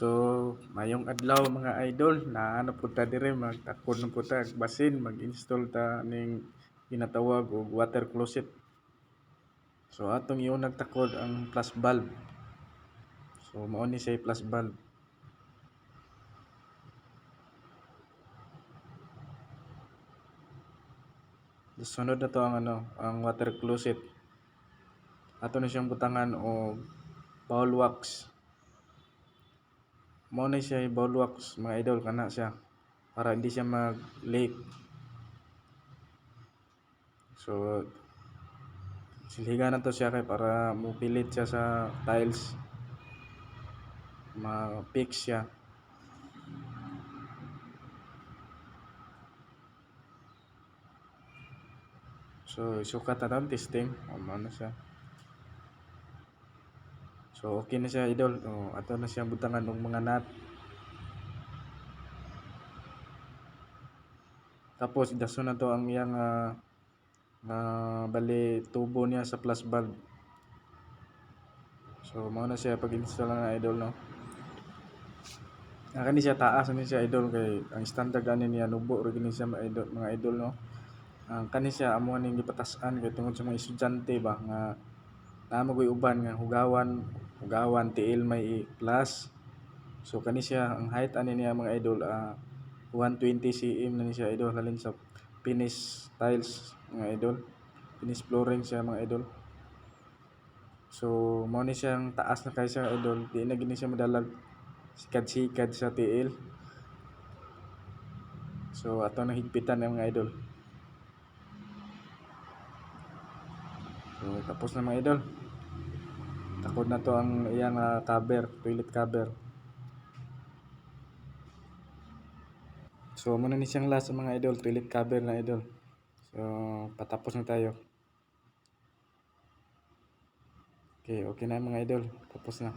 So, mayong adlaw mga idol, na ano po ta dire magtakod na po ta basin mag-install ta ning ginatawag og water closet. So atong yung nagtakod ang plus valve. So mao ni siya plus valve. Sunod na to ang ang water closet. Ato na siyang butangan og ball wax. Mao na siya ball wax mga idol kana siya para hindi siya mag-leak. So silhigan na to siya kay para mupilit siya sa tiles, ma-fix siya. So sukat na tam testing, mao na siya. So okay na siya idol. Ato na siya butangan og mga nut. Tapos dason na to ang iyang bali tubo niya sa plus valve. So mao na siya pag-install na idol no. Kani siya taas ni siya idol kay ang standard ani niya nubo ra gini siya mga idol no. Ang kani siya amo ning gipatas-an kay tungod sa mga estudyante ba nga naa magoy uban nga hugawan tiil may plus. So kani siya ang height ani niya mga idol 120 cm na ni siya idol halin sa finish tiles mga idol. Finish flooring siya mga idol. So mao ni siyang taas na kay siya idol, di na gini siya madalag sikad-sikad sa tiil. So ato na higpitan na mga idol. So tapos na mga idol. Takod na to ang iyang cover, toilet cover. So muna ni siyang last mga idol, toilet cover na idol. So patapos na tayo. Okay na mga idol. Tapos na.